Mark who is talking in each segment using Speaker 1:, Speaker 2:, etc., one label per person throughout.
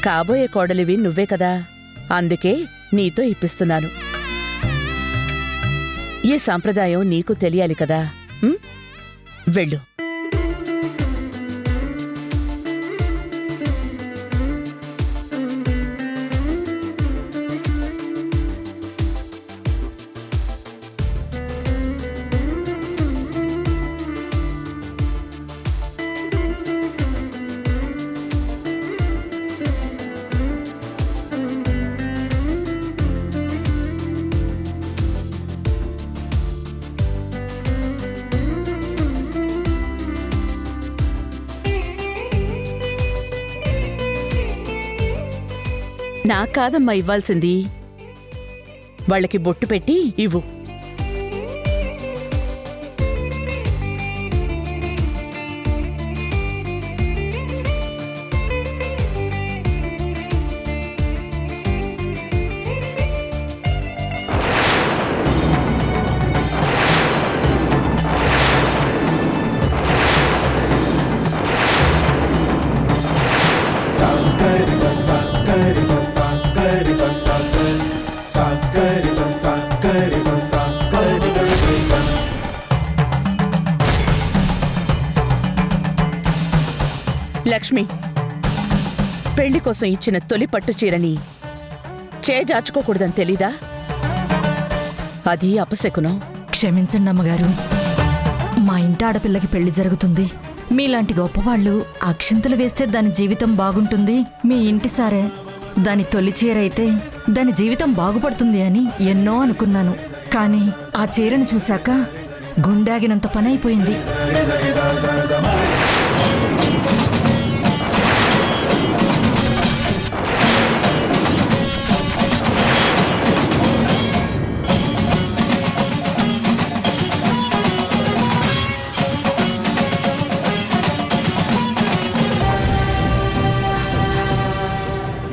Speaker 1: కాబోయే కోడలివి నువ్వే కదా, అందుకే నీతో ఇప్పిస్తున్నాను. ఈ సాంప్రదాయం నీకు తెలియాలి కదా. వెళ్ళు. నా కాదమ్మా ఇవ్వాల్సింది, వాళ్ళకి బొట్టు పెట్టి ఇవ్వు. లక్ష్మి, పెళ్లి కోసం ఇచ్చిన తొలి పట్టు చీరని చేజార్చుకోకూడదని తెలీదా? అది అపశకునం.
Speaker 2: క్షమించండి అమ్మగారు, మా ఇంటి ఆడపిల్లకి పెళ్లి జరుగుతుంది. మీలాంటి గొప్పవాళ్లు అక్షింతలు వేస్తే దాని జీవితం బాగుంటుంది, మీ ఇంటి సారే దాని తొలి చీర అయితే దాని జీవితం బాగుపడుతుంది అని ఎన్నో అనుకున్నాను. కానీ ఆ చీరను చూశాక గుండాగినంత పని అయిపోయింది.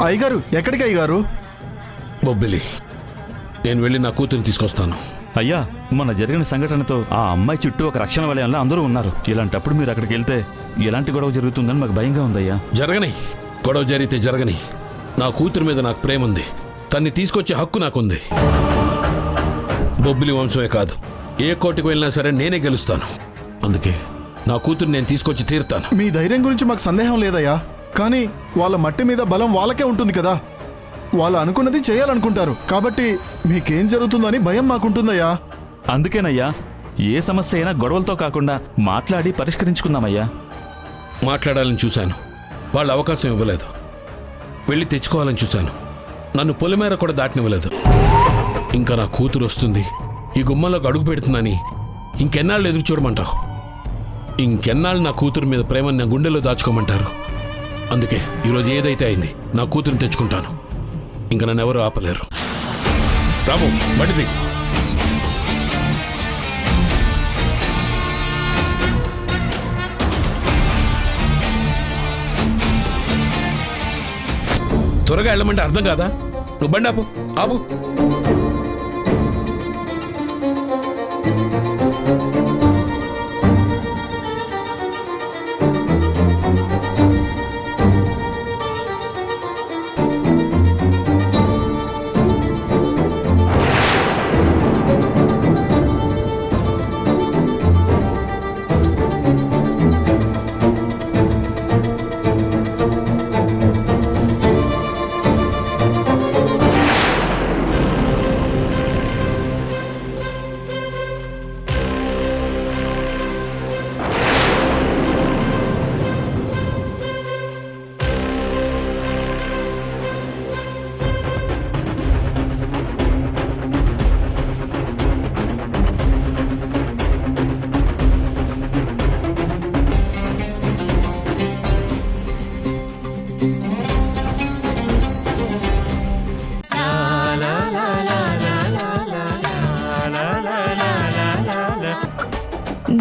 Speaker 3: అయ్యగారు, ఎక్కడికి అయ్యగారు?
Speaker 4: బొబ్బిలి, నేను వెళ్ళి నా కూతురిని తీసుకొస్తాను.
Speaker 5: అయ్యా, మొన్న జరిగిన సంఘటనతో ఆ అమ్మాయి చుట్టూ ఒక రక్షణ వలయంలో అందరూ ఉన్నారు. ఇలాంటప్పుడు మీరు అక్కడికి వెళ్తే ఎలాంటి గొడవ జరుగుతుందని మాకు భయంగా ఉందయ్యా.
Speaker 4: జరగని గొడవ జరిగితే జరగని, నా కూతురి మీద నాకు ప్రేమ ఉంది, తన్ని తీసుకొచ్చే హక్కు నాకుంది. బొబ్బిలి వంశమే కాదు, ఏ కోర్టుకు వెళ్ళినా సరే నేనే గెలుస్తాను. అందుకే నా కూతురు నేను తీసుకొచ్చి తీరుతాను.
Speaker 3: మీ ధైర్యం గురించి మాకు సందేహం లేదయ్యా, కానీ వాళ్ళ మట్టి మీద బలం వాళ్ళకే ఉంటుంది కదా. వాళ్ళు అనుకున్నది చేయాలనుకుంటారు, కాబట్టి మీకేం జరుగుతుందని భయం మాకుంటుందయ్యా.
Speaker 5: అందుకేనయ్యా, ఏ సమస్య అయినా గొడవలతో కాకుండా మాట్లాడి పరిష్కరించుకుందామయ్యా.
Speaker 4: మాట్లాడాలని చూశాను, వాళ్ళు అవకాశం ఇవ్వలేదు. వెళ్ళి తెచ్చుకోవాలని చూశాను, నన్ను పొలిమేర కూడా దాటనివ్వలేదు. ఇంకా నా కూతురు వస్తుంది, ఈ గుమ్మంలోకి అడుగు పెడుతుందని ఇంకెన్నాళ్ళు ఎదురు చూడమంటావు? ఇంకెన్నాళ్ళు నా కూతురు మీద ప్రేమని నా గుండెల్లో దాచుకోమంటారు? అందుకే ఈరోజు ఏదైతే అయింది, నా కూతురుని తెచ్చుకుంటాను. ఇంకా నన్ను ఎవరు ఆపలేరు. రాము, బడిది. త్వరగా వెళ్ళమంటే అర్థం కాదా? నువ్వు బండి ఆపు, ఆపు.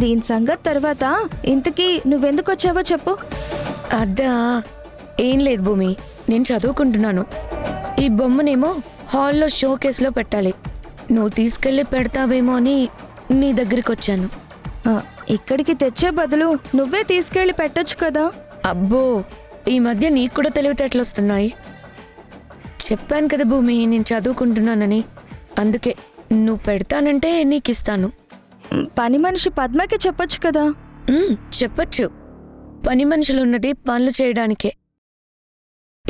Speaker 6: దీని సంగతి తర్వాత ఇంతకీ నువ్వెందుకు వచ్చావో చెప్పు.
Speaker 7: అద్దా, ఏం లేదు భూమి, నేను చదువుకుంటున్నాను. ఈ బొమ్మనేమో హాల్లో షో కేసులో పెట్టాలి. నువ్వు తీసుకెళ్ళి పెడతావేమో అని నీ దగ్గరికి వచ్చాను.
Speaker 6: ఇక్కడికి తెచ్చే బదులు నువ్వే తీసుకెళ్లి పెట్టొచ్చు కదా.
Speaker 7: అబ్బో, ఈ మధ్య నీకు కూడా తెలివితేటలు వస్తున్నాయి. చెప్పాను కదా భూమి, నేను చదువుకుంటున్నానని. అందుకే నువ్వు పెడతానంటే నీకు ఇస్తాను.
Speaker 6: పని మనిషి పద్మకి చెప్పొచ్చు కదా.
Speaker 7: చెప్పచ్చు. పని మనుషులు ఉన్నది పనులు చేయడానికే.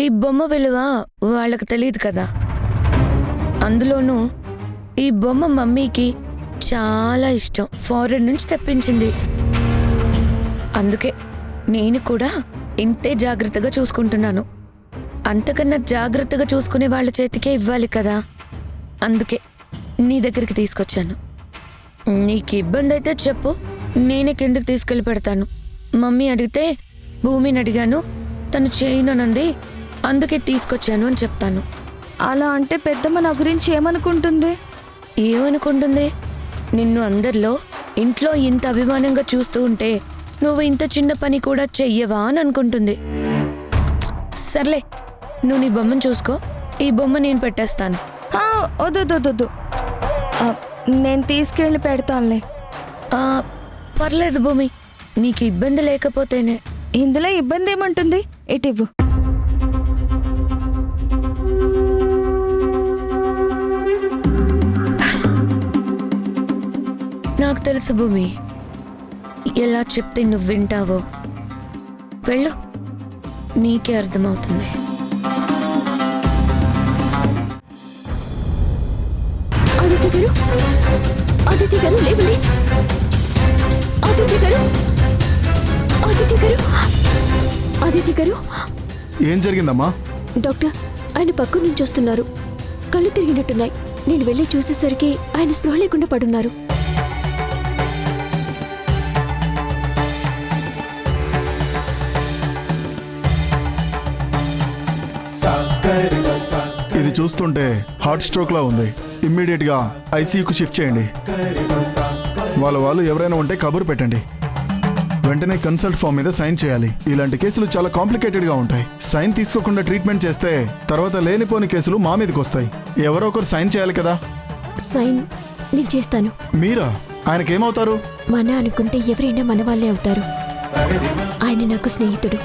Speaker 7: ఈ బొమ్మ విలువ వాళ్ళకు తెలియదు కదా. అందులోనూ ఈ బొమ్మ మమ్మీకి చాలా ఇష్టం. ఫారెన్ నుంచి తెప్పించింది. అందుకే నేను కూడా ఇంతే జాగ్రత్తగా చూసుకుంటున్నాను. అంతకన్నా జాగ్రత్తగా చూసుకునే వాళ్ళ చేతికే ఇవ్వాలి కదా. అందుకే నీ దగ్గరికి తీసుకొచ్చాను. నీకు ఇబ్బంది అయితే చెప్పు, నేనే కిందకి తీసుకెళ్ళి పెడతాను. మమ్మీ అడిగితే భూమిని అడిగాను, తను చేయనంది, అందుకే తీసుకొచ్చాను అని చెప్తాను.
Speaker 6: అలా అంటే పెద్దమ్మ నా గురించి ఏమనుకుంటుంది?
Speaker 7: ఏమనుకుంటుంది? నిన్ను అందరిలో ఇంట్లో ఇంత అభిమానంగా చూస్తూ ఉంటే నువ్వు ఇంత చిన్న పని కూడా చెయ్యవా అని అనుకుంటుంది. సర్లే, నువ్వు నీ బొమ్మను చూసుకో. ఈ బొమ్మ నేను పెట్టేస్తాను.
Speaker 6: వద్దు, నేను తీసుకెళ్ళి పెడతానులే.
Speaker 7: పర్లేదు భూమి, నీకు ఇబ్బంది లేకపోతేనే.
Speaker 6: ఇందులో ఇబ్బంది ఏముంటుంది? ఇటివ్వు.
Speaker 7: నాకు తెలుసు భూమి, ఎలా చెప్తే నువ్వు వింటావో. వెళ్ళు, నీకే అర్థమవుతుంది.
Speaker 8: ఆదిత్య గారు లేవండి. ఆదిత్య గారు
Speaker 3: ఏం జరిగిందమ్మా?
Speaker 8: డాక్టర్, ఆయన పక్క నుంచి వస్తున్నారు. కళ్ళు తిరిగినట్టున్నాయి. నేను వెళ్ళి చూసేసరికి ఆయన స్పృహ లేకుండా పడున్నారు.
Speaker 3: ఇది చూస్తుంటే హార్ట్ స్ట్రోక్ లా ఉంది. ఇమ్మీడియట్ గా ఐసీయూకు షిఫ్ట్ చేయండి. వాళ్ళు ఎవరైనా ఉంటే కబురు పెట్టండి. వెంటనే కన్సల్ట్ ఫామ్ మీద సైన్ చేయాలి. ఇలాంటి కేసులు చాలా కాంప్లికేటెడ్ గా ఉంటాయి. సైన్ తీసుకోకుండా ట్రీట్మెంట్ చేస్తే తర్వాత లేనిపోని కేసులు మా మీదకి వస్తాయి. ఎవరో ఒకరు సైన్ చేయాలి కదా.
Speaker 8: సైన్ నేను చేస్తాను.
Speaker 3: మీరా? ఆయనకేమవుతారు?
Speaker 8: మన అనుకుంటే ఎవరైనా మన వాళ్ళే అవుతారు. ఆయన నాకు స్నేహితుడు.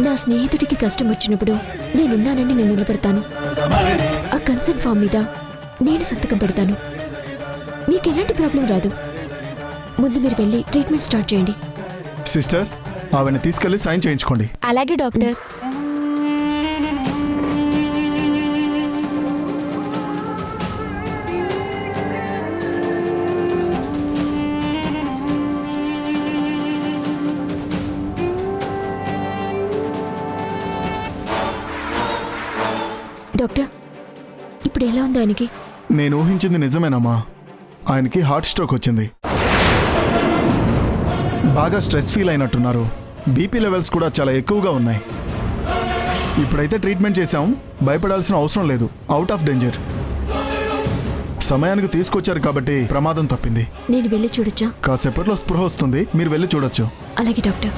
Speaker 8: నా స్నేహితుడికి కష్టం వచ్చినప్పుడు నేనున్నానని నేను నిలబెడతాను. ఆ కన్సర్న్ ఫామ్ మీద నేను సంతకం పెడతాను. మీకు ఎలాంటి ప్రాబ్లం రాదు. ముందు మీరు వెళ్ళి ట్రీట్మెంట్ స్టార్ట్ చేయండి.
Speaker 3: సిస్టర్, ఆవిడని తీసుకెళ్లి సైన్ చేయించుకోండి.
Speaker 8: అలాగే డాక్టర్. డాక్టర్, ఇప్పుడు ఎలా ఉంది ఆయనకి?
Speaker 3: నేను ఊహించింది నిజమేనమ్మా. ఆయనకి హార్ట్ స్ట్రోక్ వచ్చింది. బాగా స్ట్రెస్ ఫీల్ అయినట్టున్నారు. బీపీ లెవెల్స్ కూడా చాలా ఎక్కువగా ఉన్నాయి. ఇప్పుడైతే ట్రీట్మెంట్ చేశాం. భయపడాల్సిన అవసరం లేదు. Out of danger. సమయానికి తీసుకొచ్చారు కాబట్టి ప్రమాదం తప్పింది.
Speaker 8: నేను వెళ్ళి చూడొచ్చా?
Speaker 3: కాసేపట్లో స్పృహ వస్తుంది, మీరు వెళ్ళి చూడొచ్చు.
Speaker 8: అలాగే డాక్టర్.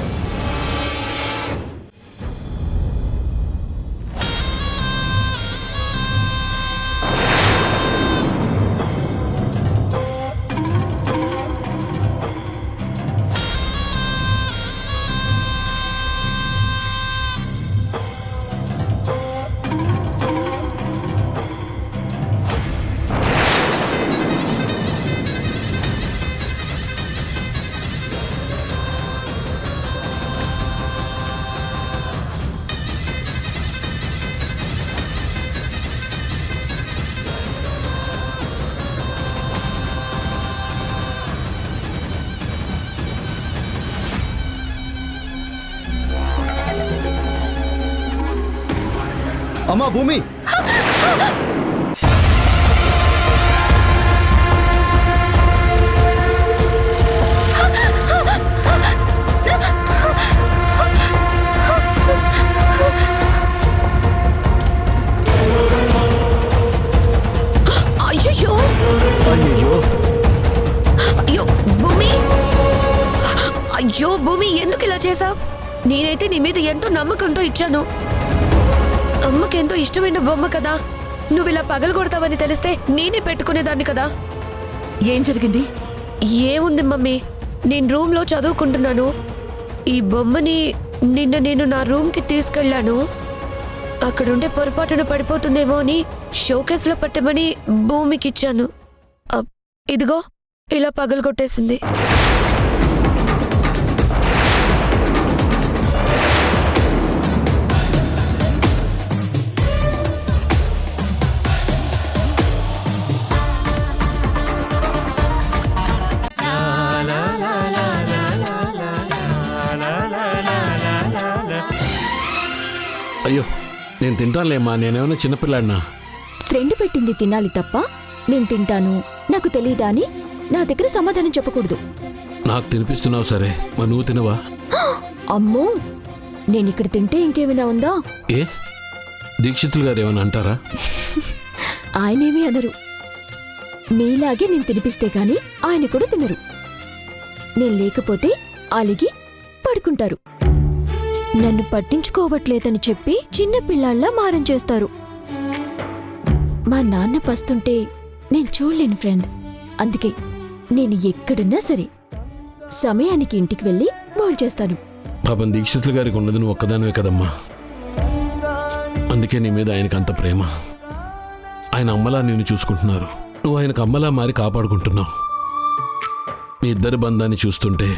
Speaker 3: అమ్మా భూమి,
Speaker 7: అయ్యో అయ్యో భూమి, అయ్యో భూమి, ఎందుకు ఇలా చేసావ్? నేనైతే నీ మీద ఎంతో నమ్మకంతో ఇచ్చాను. అమ్మకెంతో ఇష్టమైన బొమ్మ కదా. నువ్వు ఇలా పగలగొడతావని తెలిస్తే నేనే పెట్టుకునేదాన్ని కదా.
Speaker 1: ఏం జరిగింది?
Speaker 7: ఏముంది మమ్మీ, నేను రూమ్లో చదువుకుంటున్నాను. ఈ బొమ్మని నిన్న నేను నా రూమ్కి తీసుకెళ్ళాను. అక్కడుండే పొరపాటున పడిపోతుందేమో అని షోకేస్లో పెట్టమని భూమికి ఇచ్చాను. ఇదిగో ఇలా పగలగొట్టేసింది.
Speaker 4: అయ్యో నేను తింటానులేమ్మా, నేనేమైనా చిన్నపిల్లాడినా?
Speaker 8: ఫ్రెండ్ పెట్టింది తినాలి తప్ప నేను తింటాను నాకు తెలీదా అని నా దగ్గర సమాధానం చెప్పకూడదు.
Speaker 4: నాకు తినిపిస్తున్నావు సరే, మరి నువ్వు తినవా?
Speaker 8: అమ్మో, నేనిక్కడ తింటే ఇంకేమైనా ఉందా?
Speaker 4: ఏ దీక్షితులు గారు ఏమైనా అంటారా?
Speaker 8: ఆయనేమీ అనరు. మీలాగే నేను తినిపిస్తే కాని ఆయన కూడా తినరు. నేను లేకపోతే అలిగి పడుకుంటారు. నన్ను పట్టించుకోవట్లేదని చెప్పి చిన్న పిల్లాళ్ళ మారం చేస్తారు. మా నాన్న పస్తుంటే నేను చూడలేను ఫ్రెండ్. అందుకే నేను ఎక్కడున్నా సరే సమయానికి ఇంటికి వెళ్ళి భోంచేస్తాను.
Speaker 4: పాపం దీక్షితులు గారికి ఉన్నది నువ్వు ఒక్కదానివే కదమ్మా. అందుకే నీ మీద ఆయనకు అంత ప్రేమ. ఆయన అమ్మలా నిన్ను చూసుకుంటున్నారు, నువ్వు ఆయనకు అమ్మలా మారి కాపాడుకుంటున్నావు. మీ ఇద్దరి బంధాన్ని చూస్తుంటే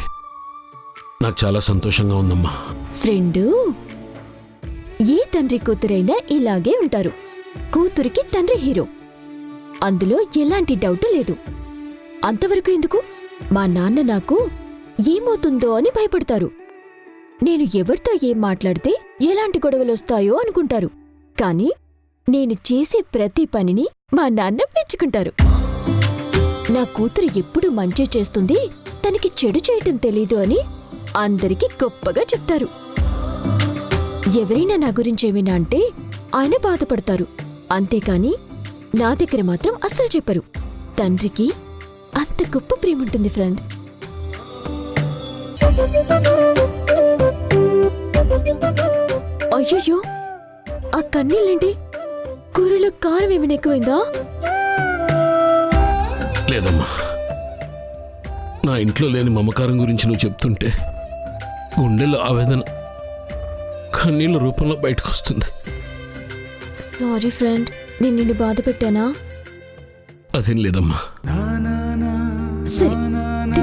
Speaker 4: నాకు చాలా సంతోషంగా ఉందమ్మా.
Speaker 8: ఫ్రెండు, ఏ తండ్రి కూతురైనా ఇలాగే ఉంటారు. కూతురికి తండ్రి హీరో, అందులో ఎలాంటి డౌట్ లేదు. అంతవరకు ఎందుకు, మా నాన్న నాకు ఏమవుతుందో అని భయపడతారు. నేను ఎవరితో ఏం మాట్లాడితే ఎలాంటి గొడవలొస్తాయో అనుకుంటారు. కానీ నేను చేసే ప్రతి పనిని మా నాన్న మెచ్చుకుంటారు. నా కూతురు ఎప్పుడు మంచి చేస్తుంది, తనకి చెడు చేయటం తెలీదు అని అందరికీ గొప్పగా చెప్తారు. ఎవరైనా నా గురించేమైనా అంటే ఆయన బాధపడతారు. అంతేకాని నా దగ్గర మాత్రం అస్సలు చెప్పరు. తండ్రికి అంత గొప్ప ప్రేముంటుంది ఫ్రెండ్. అయ్యయ్యో, ఆ కన్నీళ్ళేంటి? కూరలో కారం ఏమైనా ఎక్కువైందా?
Speaker 4: లేదమ్మా, నా ఇంట్లో లేని మమకారం గురించి నువ్వు చెప్తుంటే గుండెల్లో ఆవేదన కన్నీళ్ళ రూపంలో బయటకు వస్తుంది.
Speaker 8: సారీ ఫ్రెండ్, నేను నిన్ను బాధ పెట్టానా?
Speaker 4: అదేం లేదమ్మా.
Speaker 8: సరే, తినండి.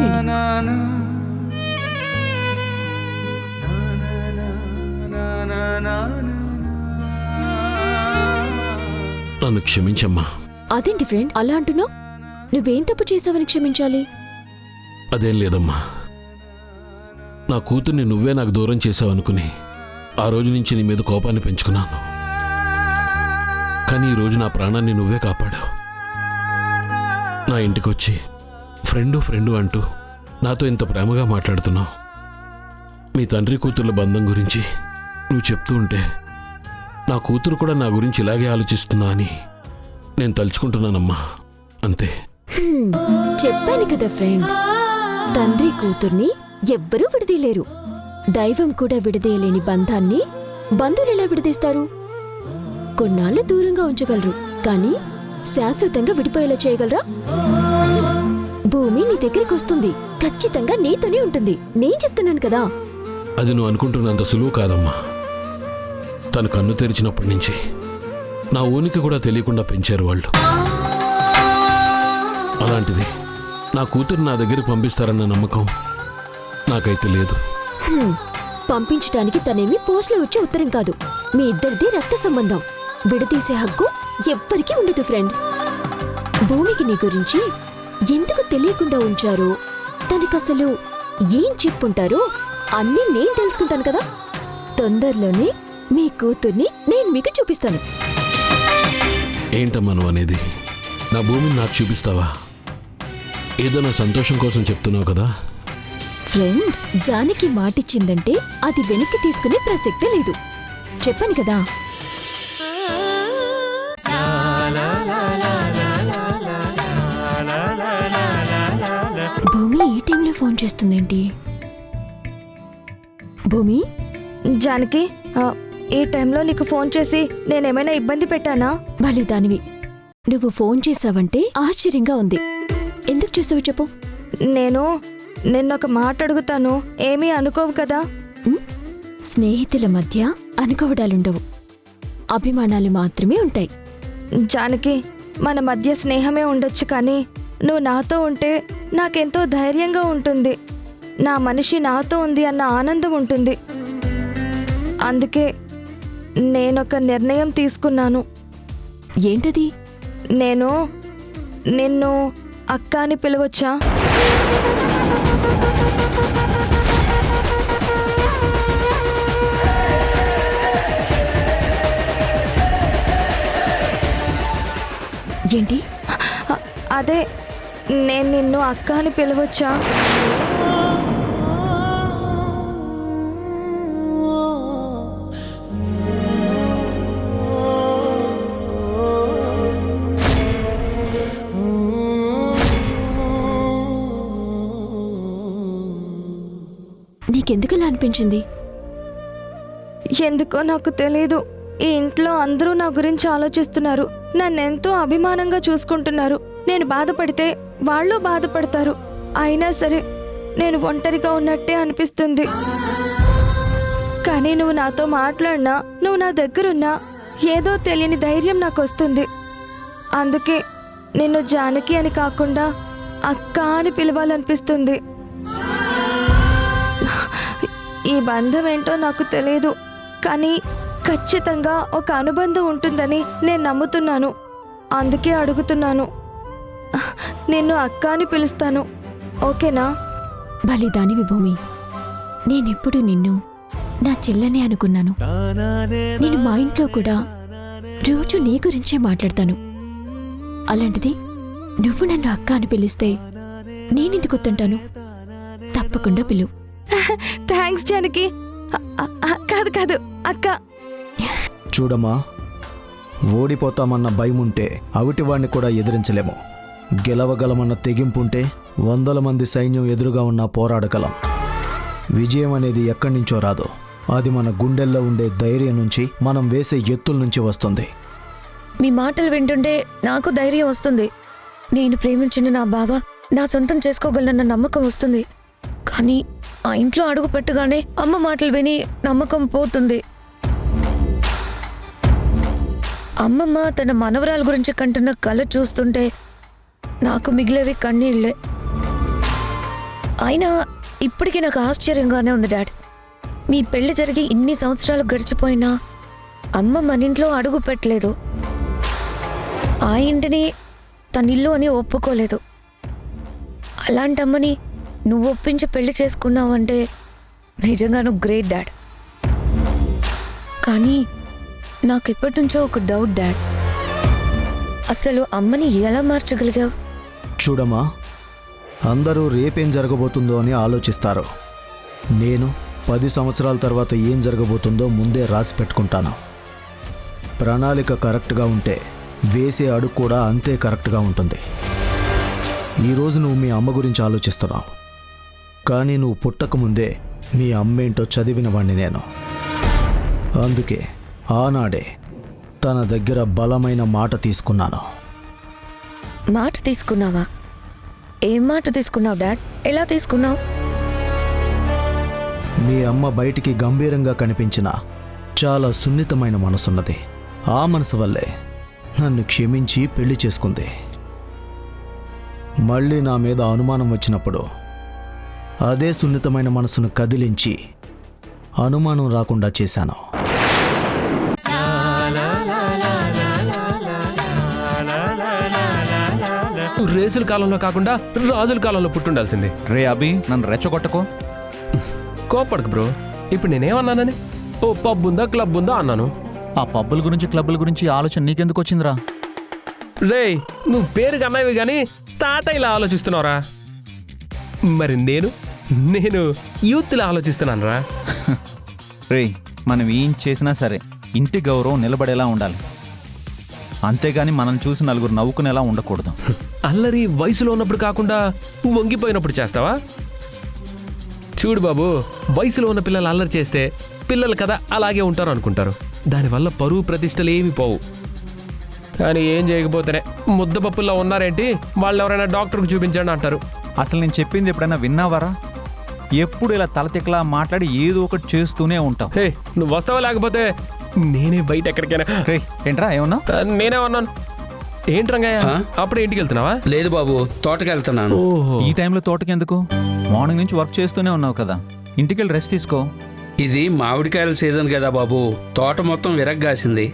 Speaker 4: నన్ను క్షమించమ్మా.
Speaker 8: అదేంటి ఫ్రెండ్ అలా అంటున్నావు? నువ్వేం తప్పు చేసావని క్షమించాలి?
Speaker 4: అదేం లేదమ్మా, నా కూతుర్ని నువ్వే నాకు దూరం చేసావనుకుని ఆ రోజు నుంచి నీ మీద కోపాన్ని పెంచుకున్నాను. కానీ ఈరోజు నా ప్రాణాన్ని నువ్వే కాపాడావు. నా ఇంటికొచ్చి ఫ్రెండు ఫ్రెండు అంటూ నాతో ఇంత ప్రేమగా మాట్లాడుతున్నావు. మీ తండ్రి కూతుర్ల బంధం గురించి నువ్వు చెప్తూ ఉంటే నా కూతురు కూడా నా గురించి ఇలాగే ఆలోచిస్తుందా అని నేను తలుచుకుంటున్నానమ్మా. అంతే.
Speaker 8: చెప్పాను కదా ఫ్రెండ్, తండ్రి కూతుర్ని ఎవ్వరూ విడదీయలేరు. దైవం కూడా విడదీయలేని బంధాన్ని బంధువులు ఎలా విడదీస్తారు? కొన్నాళ్ళు దూరంగా ఉంచగలరు, కానీ శాశ్వతంగా విడిపోయేలా చేయగలరా? భూమి నీ దగ్గరికి వస్తుంది, ఖచ్చితంగా నీతోనే ఉంటుంది. నేను చెప్తున్నాను కదా.
Speaker 4: అది నువ్వు అనుకుంటున్నంత సులువు కాదమ్మా. తను కన్ను తెరిచినప్పటి నుంచి నా ఊనికి కూడా తెలియకుండా పెంచారు వాళ్ళు. అలాంటిది నా కూతురు నా దగ్గరికి పంపిస్తారన్న నమ్మకం నాకైతే లేదు.
Speaker 8: పంపించటానికి తనేమి పోస్ట్లో వచ్చే ఉత్తరం కాదు. మీ ఇద్దరిది రక్త సంబంధం. విడదీసే హక్కు ఎవ్వరికీ ఉండదు ఫ్రెండ్. భూమికి నీ గురించి ఎందుకు తెలియకుండా ఉంచారో, తనకసలు ఏం చెప్పుంటారో అన్నీ నేను తెలుసుకుంటాను కదా. తొందరలోనే మీ కూతుర్ని నేను మీకు చూపిస్తాను.
Speaker 4: ఏంటమ్మా నువ్వు అనేది? నా భూమిని నాకు చూపిస్తావా? ఏదో నా సంతోషం కోసం చెప్తున్నావు కదా.
Speaker 8: ఫ్రెండ్, జానకి మాటిచ్చిందంటే అది వెనక్కి తీసుకునే ప్రసక్తే లేదు. చెప్పాను కదా. భూమి ఈ టైంలో ఫోన్ చేస్తుందేంటి? భూమి,
Speaker 6: జానకి, ఈ టైంలో నీకు ఫోన్ చేసి నేనేమైనా ఇబ్బంది పెట్టానా?
Speaker 8: భలే దానివి. నువ్వు ఫోన్ చేసావంటే ఆశ్చర్యంగా ఉంది. ఎందుకు చేసావు చెప్పు.
Speaker 6: నేను నిన్నొక మాట అడుగుతాను, ఏమీ అనుకోవు కదా?
Speaker 8: స్నేహితుల మధ్య అనుకోవడాలుండవు, అభిమానాలు మాత్రమే ఉంటాయి.
Speaker 6: జానకి, మన మధ్య స్నేహమే ఉండొచ్చు, కానీ నువ్వు నాతో ఉంటే నాకెంతో ధైర్యంగా ఉంటుంది. నా మనిషి నాతో ఉంది అన్న ఆనందం ఉంటుంది. అందుకే నేనొక నిర్ణయం తీసుకున్నాను.
Speaker 8: ఏంటది?
Speaker 6: నేను నిన్ను అక్క అని పిలవచ్చా?
Speaker 8: ఏంటి?
Speaker 6: అదే, నేను నిన్ను అక్క అని పిలవచ్చా?
Speaker 8: నీకెందుకలా అనిపించింది?
Speaker 6: ఎందుకో నాకు తెలీదు. ఈ ఇంట్లో అందరూ నా గురించి ఆలోచిస్తున్నారు, నన్నెంతో అభిమానంగా చూసుకుంటున్నారు. నేను బాధపడితే వాళ్ళు బాధపడతారు. అయినా సరే నేను ఒంటరిగా ఉన్నట్టే అనిపిస్తుంది. కానీ నువ్వు నాతో మాట్లాడినా, నువ్వు నా దగ్గరున్నా ఏదో తెలియని ధైర్యం నాకు వస్తుంది. అందుకే నిన్ను జానకి అని కాకుండా అక్క అని పిలవాలనిపిస్తుంది. ఈ బంధం ఏంటో నాకు తెలియదు, కానీ ఖచ్చితంగా ఒక అనుబంధం ఉంటుందని నేను నమ్ముతున్నాను. అందుకే అడుగుతున్నాను. నిన్ను అక్క అని పిలుస్తాను, ఓకేనా?
Speaker 8: బలిదానివి భూమి. నేనెప్పుడు నిన్ను నా చెల్లెనే అనుకున్నాను. నేను మా ఇంట్లో కూడా రోజు నీ గురించే మాట్లాడతాను. అలాంటిది నువ్వు నన్ను అక్క అని పిలిస్తే నేనెందుకు గుర్తుంటాను? తప్పకుండా పిలువు.
Speaker 6: థ్యాంక్స్ జానకి. కాదు కాదు, అక్క.
Speaker 9: చూడమ్మా, ఓడిపోతామన్న భయం ఉంటే అవిటివాణ్ణి కూడా ఎదిరించలేము. గెలవగలమన్న తెగింపుంటే 100 మంది సైన్యం ఎదురుగా ఉన్నా పోరాడగలం. విజయం అనేది ఎక్కడి నుంచో రాదు, అది మన గుండెల్లో ఉండే ధైర్యం నుంచి, మనం వేసే ఎత్తుల నుంచి వస్తుంది.
Speaker 7: మీ మాటలు వింటుంటే నాకు ధైర్యం వస్తుంది. నేను ప్రేమించిన నా బావ నా సొంతం చేసుకోగలనన్న నమ్మకం వస్తుంది. కానీ ఆ ఇంట్లో అడుగు పెట్టగానే అమ్మ మాటలు విని నమ్మకం పోతుంది. అమ్మమ్మ తన మనవరాల గురించి కంటున్న కళ చూస్తుంటే నాకు మిగిలేవి కన్నీళ్లే. అయినా ఇప్పటికీ నాకు ఆశ్చర్యంగానే ఉంది డాడ్. మీ పెళ్లి జరిగి ఇన్ని సంవత్సరాలు గడిచిపోయినా అమ్మ మన ఇంట్లో అడుగు పెట్టలేదు. ఆ ఇంటిని తన ఇల్లు అని ఒప్పుకోలేదు. అలాంటి అమ్మని నువ్వు ఒప్పించి పెళ్లి చేసుకున్నావంటే నిజంగా నువ్వు గ్రేట్ డాడ్. కానీ నాకు ఎప్పటి నుంచో ఒక డౌట్ డాడ్. అసలు అమ్మని ఎలా మార్చగలిగావు?
Speaker 9: చూడమ్మా, అందరూ రేపేం జరగబోతుందో అని ఆలోచిస్తారు. నేను 10 సంవత్సరాల తర్వాత ఏం జరగబోతుందో ముందే రాసి పెట్టుకుంటాను. ప్రణాళిక కరెక్ట్గా ఉంటే వేసే అడుగు కూడా అంతే కరెక్ట్గా ఉంటుంది. ఈరోజు నువ్వు మీ అమ్మ గురించి ఆలోచిస్తున్నావు, కానీ నువ్వు పుట్టకముందే మీ అమ్మేంటో చదివినవాణ్ణి నేను. అందుకే ఆనాడే తన దగ్గర బలమైన మాట తీసుకున్నాను.
Speaker 7: మాట తీసుకున్నావా? ఏం మాట తీసుకున్నావు డాడ్? ఎలా తీసుకున్నావు?
Speaker 9: మీ అమ్మ బయటికి గంభీరంగా కనిపించిన చాలా సున్నితమైన మనసున్నది. ఆ మనసు వల్లే నన్ను క్షమించి పెళ్లి చేసుకుంది. మళ్ళీ నా మీద అనుమానం వచ్చినప్పుడు అదే సున్నితమైన మనసును కదిలించి అనుమానం రాకుండా చేశాను.
Speaker 10: రేసుల కాలంలో కాకుండా రాజుల కాలంలో పుట్టుండాల్సింది.
Speaker 11: రే అభి, నన్ను రెచ్చగొట్టకో.
Speaker 10: కోపడకు బ్రో. ఇప్పుడు నేనేమన్నానని? ఓ పబ్ ఉందా క్లబ్ ఉందా అన్నాను.
Speaker 11: ఆ పబ్బుల గురించి క్లబ్బుల గురించి ఆలోచన నీకెందుకు వచ్చిందిరా?
Speaker 10: రే, నువ్వు పేరు కన్నావి కానీ తాత ఇలా ఆలోచిస్తున్నావురా. మరి నేను యూత్లో ఆలోచిస్తున్నాను రా.
Speaker 11: రే, మనం ఏం చేసినా సరే ఇంటి గౌరవం నిలబడేలా ఉండాలి. అంతేగాని మనం చూసి నలుగురు నవ్వుకునేలా ఉండకూడదు.
Speaker 10: అల్లరి వయసులో ఉన్నప్పుడు కాకుండా వంగిపోయినప్పుడు చేస్తావా? చూడు బాబు, వయసులో ఉన్న పిల్లలు అల్లరి చేస్తే పిల్లలు కదా అలాగే ఉంటారు అనుకుంటారు. దానివల్ల పరువు ప్రతిష్టలు ఏమి పోవు. కానీ ఏం చేయకపోతేనే ముద్దపప్పుల్లో ఉన్నారేంటి, వాళ్ళు ఎవరైనా డాక్టర్కి చూపించండి అంటారు.
Speaker 11: అసలు నేను చెప్పింది ఎప్పుడైనా విన్నావారా? ఎప్పుడు ఇలా తలతిక్కలా మాట్లాడి ఏదో ఒకటి చేస్తూనే ఉంటావు.
Speaker 10: హే నువ్వు వస్తావా లేకపోతే నేనే బయట ఎక్కడికైనా.
Speaker 11: రే ఏంట్రా ఏమన్నా?
Speaker 10: నేనే ఉన్నాను. ఏంటి రంగయ్య అప్పుడే ఇంటికి వెళ్తున్నావా?
Speaker 12: లేదు బాబు, తోటకి వెళ్తున్నాను.
Speaker 10: ఓహో,
Speaker 11: ఈ టైంలో తోటకి ఎందుకు? మార్నింగ్ నుంచి వర్క్ చేస్తూనే ఉన్నావు కదా, ఇంటికి వెళ్ళి రెస్ట్ తీసుకో.
Speaker 12: ఇది మామిడికాయల సీజన్ కదా బాబు, తోట మొత్తం విరగ్గాసింది.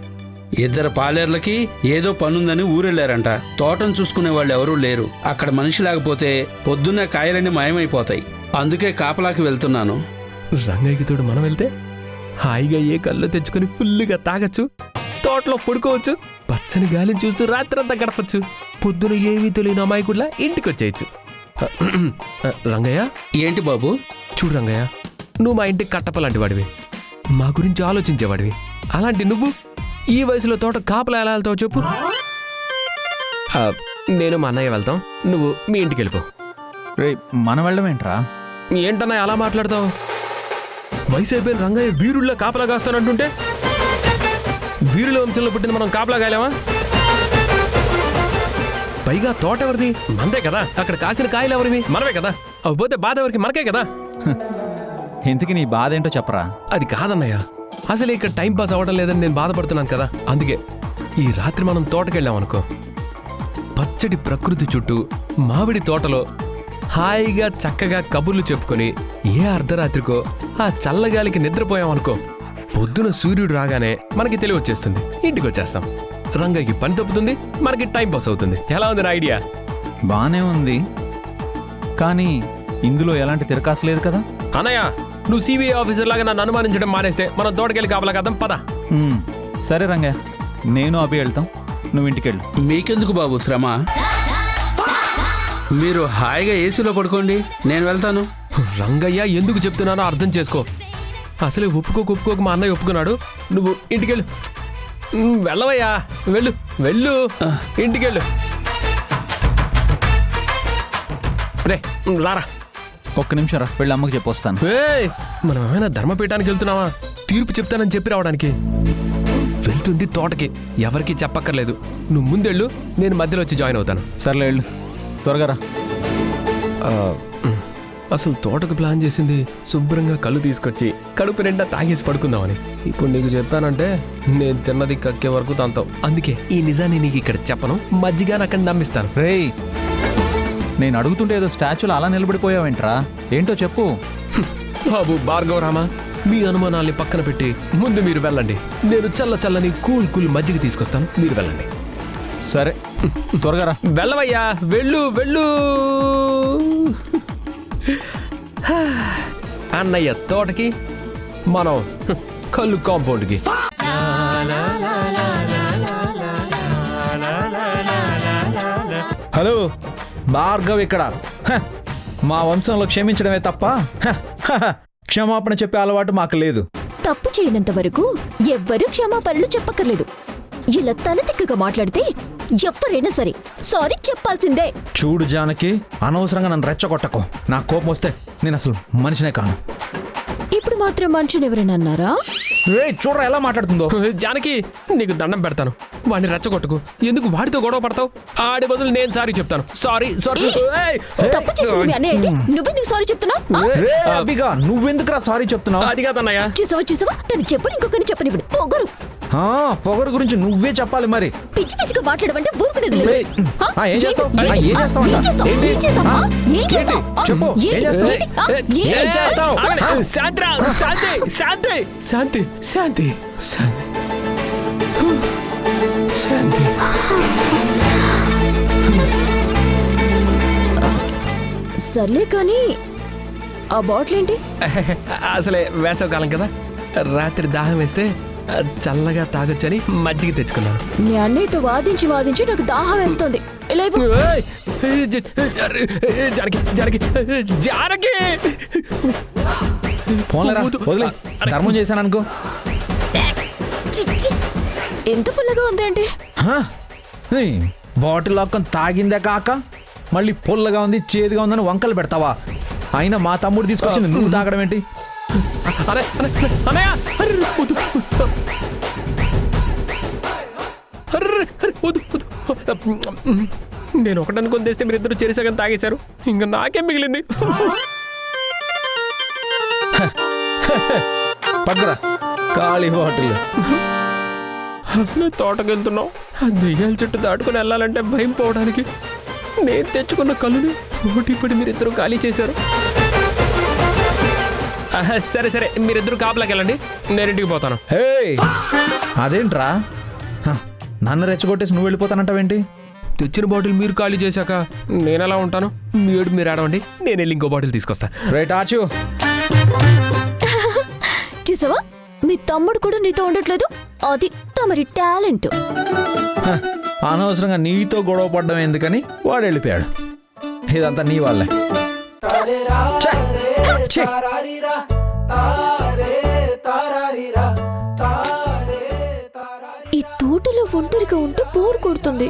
Speaker 12: 2 పాలేర్లకి ఏదో పనుందని ఊరెళ్ళారంట. తోటను చూసుకునే వాళ్ళు ఎవరూ లేరు. అక్కడ మనిషి లేకపోతే పొద్దున్నే కాయలన్నీ మాయమైపోతాయి. అందుకే కాపలాకి వెళ్తున్నాను.
Speaker 10: రంగయ్యకి తోడు మనం వెళ్తే హాయిగా ఏ కళ్ళు తెచ్చుకొని ఫుల్గా తాగొచ్చు, తోటలో పడుకోవచ్చు, పచ్చని గాలిని చూస్తూ రాత్రంతా గడపచ్చు, పొద్దున ఏమీ తెలియని అమాయకుడిలా ఇంటికి వచ్చేయచ్చు. రంగయ్య
Speaker 12: ఏంటి బాబు?
Speaker 10: చూడు రంగయ్య, నువ్వు మా ఇంటికి కట్టపలాంటి వాడివి, మా గురించి ఆలోచించేవాడివి. అలాంటి నువ్వు ఈ వయసులో తోట కాపలా ఎలా వెళ్తావు చెప్పు? నేను మా అన్నయ్య వెళ్తాం, నువ్వు మీ ఇంటికి వెళ్ళిపో.
Speaker 11: రే మనం వెళ్ళడం ఏంట్రా?
Speaker 10: ఏంటన్నా అలా మాట్లాడతావు? వయసు అయిపోయిన రంగయ్య వీరుల్లో కాపలా కాస్తానంటుంటే వీరుల వంశంలో పుట్టిన మనం కాపలా కాయలేమా? పైగా తోట ఎవరిది? మనదే కదా. అక్కడ కాసిన కాయలు ఎవరివి? మనమే కదా. అవి పోతే బాధ ఎవరికి? మనకే కదా.
Speaker 11: ఇంతకీ నీ బాధ ఏంటో చెప్పరా?
Speaker 10: అది కాదన్నయ్య, అసలు ఇక్కడ టైం పాస్ అవ్వడం లేదని నేను బాధపడుతున్నాను కదా. అందుకే ఈ రాత్రి మనం తోటకెళ్ళామనుకో, పచ్చడి ప్రకృతి చుట్టూ మామిడి తోటలో హాయిగా చక్కగా కబుర్లు చెప్పుకొని ఏ అర్ధరాత్రికో ఆ చల్లగాలికి నిద్రపోయామనుకో, పొద్దున సూర్యుడు రాగానే మనకి తెలివి వచ్చేస్తుంది, ఇంటికి వచ్చేస్తాం. రంగయ్యకి పని తప్పుతుంది, మనకి టైం పాస్ అవుతుంది. ఎలా ఉంది నా ఐడియా?
Speaker 11: బానే ఉంది, కానీ ఇందులో ఎలాంటి తిరకాసు లేదు కదా.
Speaker 10: అన్నయ్య, నువ్వు సిబిఐ ఆఫీసర్ లాగా నన్ను అనుమానించడం మానేస్తే మనం తోటకెళ్ళి కాపలా కదాం, పద.
Speaker 11: సరే రంగయ్య, నేను అభి వెళ్తాం, నువ్వు ఇంటికి వెళ్ళు.
Speaker 12: మీకెందుకు బాబు శ్రమ? మీరు హాయిగా ఏసీలో పడుకోండి, నేను వెళ్తాను.
Speaker 10: రంగయ్య, ఎందుకు చెప్తున్నానో అర్థం చేసుకో. అసలే ఒప్పుకోక మా అన్నయ్య ఒప్పుకున్నాడు. నువ్వు ఇంటికెళ్ళు. వెళ్ళవయ్యా, వెళ్ళు వెళ్ళు, ఇంటికెళ్ళు. రే రారా.
Speaker 11: ఒక్క నిమిషం రా, వెళ్ళి అమ్మకి చెప్పొస్తాను.
Speaker 10: మనం ఏమైనా ధర్మపీఠానికి వెళ్తున్నావా? తీర్పు చెప్తానని చెప్పి రావడానికి. వెళ్తుంది తోటకి, ఎవరికి చెప్పక్కర్లేదు. నువ్వు ముందెళ్ళు, నేను మధ్యలో వచ్చి జాయిన్ అవుతాను.
Speaker 11: సర్లే వెళ్ళు, త్వరగా రా.
Speaker 10: అసలు తోటకు ప్లాన్ చేసింది శుభ్రంగా కళ్ళు తీసుకొచ్చి కడుపు నిండా తాగేసి పడుకుందామని. ఇప్పుడు నీకు చెప్పానంటే నేను తిన్నది కక్కే వరకు తంతావు. అందుకే ఈ నిజాన్ని నీకు ఇక్కడ చెప్పను, మజ్జిగా అక్కడ నమ్మిస్తాను.
Speaker 11: రేయ్, నేను అడుగుతుంటే ఏదో స్టాచ్యూలో అలా నిలబడిపోయావేంట్రా? ఏంటో చెప్పు.
Speaker 10: బాబు భార్గవరామ, మీ అనుమానాల్ని పక్కన పెట్టి ముందు మీరు వెళ్ళండి. నేను చల్లని కూల్ మజ్జిగ తీసుకొస్తాను, మీరు వెళ్ళండి.
Speaker 11: సరే, త్వరగా రా.
Speaker 10: వెళ్ళవయ్యా, వెళ్ళు వెళ్ళు. అన్నయ్య తోటకి, మనం కళ్ళు కాంపౌండ్కి.
Speaker 13: హలో, భార్గవ్ ఇక్కడ. మా వంశంలో క్షమించడమే తప్ప క్షమాపణ చెప్పే అలవాటు మాకు లేదు.
Speaker 8: తప్పు చేయనంత వరకు ఎవ్వరూ క్షమాపణలు చెప్పక్కర్లేదు. ఇలా తలతిక్కగా మాట్లాడితే ఎవరైనా సరే సారీ చెప్పాల్సిందే.
Speaker 13: చూడు జానకి, అనవసరంగా నన్ను రెచ్చగొట్టకు. నా కోపం వస్తే నేను అసలు మనిషినే కాను.
Speaker 8: ఇప్పుడు మాత్రం మనిషిని ఎవరైనా అన్నారా?
Speaker 13: రే చూడరా ఎలా మాట్లాడుతుందో.
Speaker 10: జానకి, నీకు దండం పెడతాను, వాడిని రెచ్చగొట్టుకు. ఎందుకు వాడితో గొడవ పడతావు? ఆడి బదులు నేను సారీ చెప్తాను. సారీ.
Speaker 8: తప్పు చేసింది మీ అన్నయ్య అయితే నువ్వెందుకు సారీ చెప్తున్నావు?
Speaker 13: అబ్బిగా, నువ్వెందుకురా సారీ చెప్తున్నావు?
Speaker 10: అది కాదన్నయ్య.
Speaker 8: చూసావా తను చెప్పని ఇంకొకరిని చెప్పనివ్వడు. పొగరు
Speaker 13: పొగరు గురించి నువ్వే చెప్పాలి మరి.
Speaker 8: పిచ్చి పిచ్చిగా మాట్లాడమంటే ఊరుకునేది లేదు.
Speaker 13: ఏం చేస్తావు?
Speaker 10: శాంతి.
Speaker 8: సర్లే కానీ ఆ బాటిల్ ఏంటి?
Speaker 10: అసలే వేసవకాలం కదా, రాత్రి దాహం వేస్తే చల్లగా తాగొచ్చని మజ్జిగ తెచ్చుకున్నాను.
Speaker 8: మీ అన్నయ్యతో వాదించి నాకు దాహం వేస్తుంది.
Speaker 13: ధర్మం చేశాను అనుకో.
Speaker 8: ఎంత పుల్లగా ఉందేంటి?
Speaker 13: బాటిల్ లాక్కొని తాగిందే కాక మళ్ళీ పుల్లగా ఉంది, చేదుగా ఉందని వంకలు పెడతావా? అయినా మా తమ్ముడు తీసుకొచ్చింది నువ్వు తాగడం ఏంటి?
Speaker 10: నేను ఒకటనుకొని తెస్తే మీరిద్దరు చేరిసగం తాగేశారు, ఇంకా నాకేం మిగిలింది?
Speaker 13: పక్కరా ఖాళీ బాటిల్.
Speaker 10: అసలు తోటకి వెళ్తున్నావు, ఆ దెయ్యాల చెట్టు దాటుకుని వెళ్ళాలంటే భయం పోవడానికి నేను తెచ్చుకున్న కళ్ళుని పోటీ పడి మీరిద్దరూ ఖాళీ చేశారు. సరే సరే, మీరిద్దరూ కాపలాకి వెళ్ళండి, నేను ఇంటికి పోతాను.
Speaker 13: హే, అదేంట్రా నన్ను రెచ్చగొట్టేసి నువ్వు వెళ్ళిపోతానంటావేంటి?
Speaker 10: తెచ్చిన బాటిల్ మీరు ఖాళీ చేశాక నేను ఎలా ఉంటాను? మీ ఏడు మీరు ఆడవండి, నేను వెళ్ళి ఇంకో బాటిల్ తీసుకొస్తా.
Speaker 13: రైట్ ఆచు.
Speaker 8: చూసావా, మీ తమ్ముడు కూడా నీతో ఉండట్లేదు, అది తమరి టాలెంట్.
Speaker 13: అనవసరంగా నీతో గొడవ పడ్డం ఎందుకని వాడు వెళ్ళిపోయాడు. ఇదంతా నీ వాళ్ళే. ఛే!
Speaker 8: ఈ తోటలో ఒంటరిగా ఉంటే బోర్ కొడుతుంది.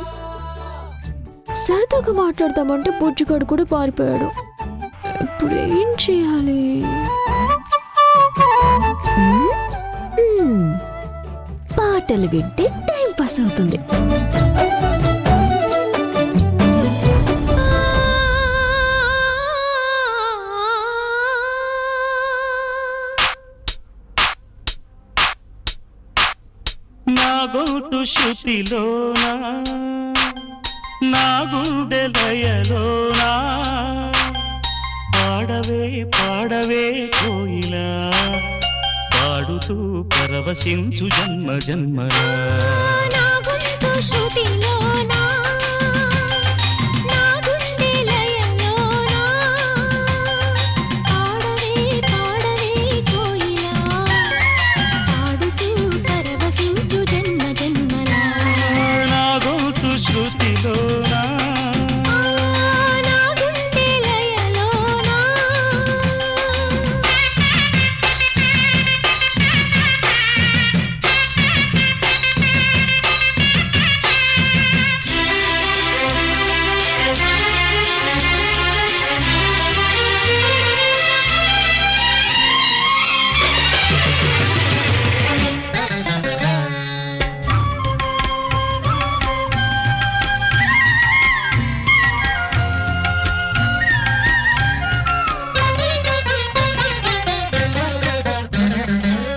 Speaker 8: సరదాగా మాట్లాడదామంటే బుజ్జిగాడు కూడా పారిపోయాడు. ఇప్పుడు ఏం చేయాలి? పాటలు వింటే టైం పాస్ అవుతుంది.
Speaker 14: నా గొంతు శృతిలోనా, నా గుండె లయలోనా, పాడవే పాడవే కోయిలా, పాడుతూ పరవశించు జన్మ జన్మలా. నా గొంతు శృతి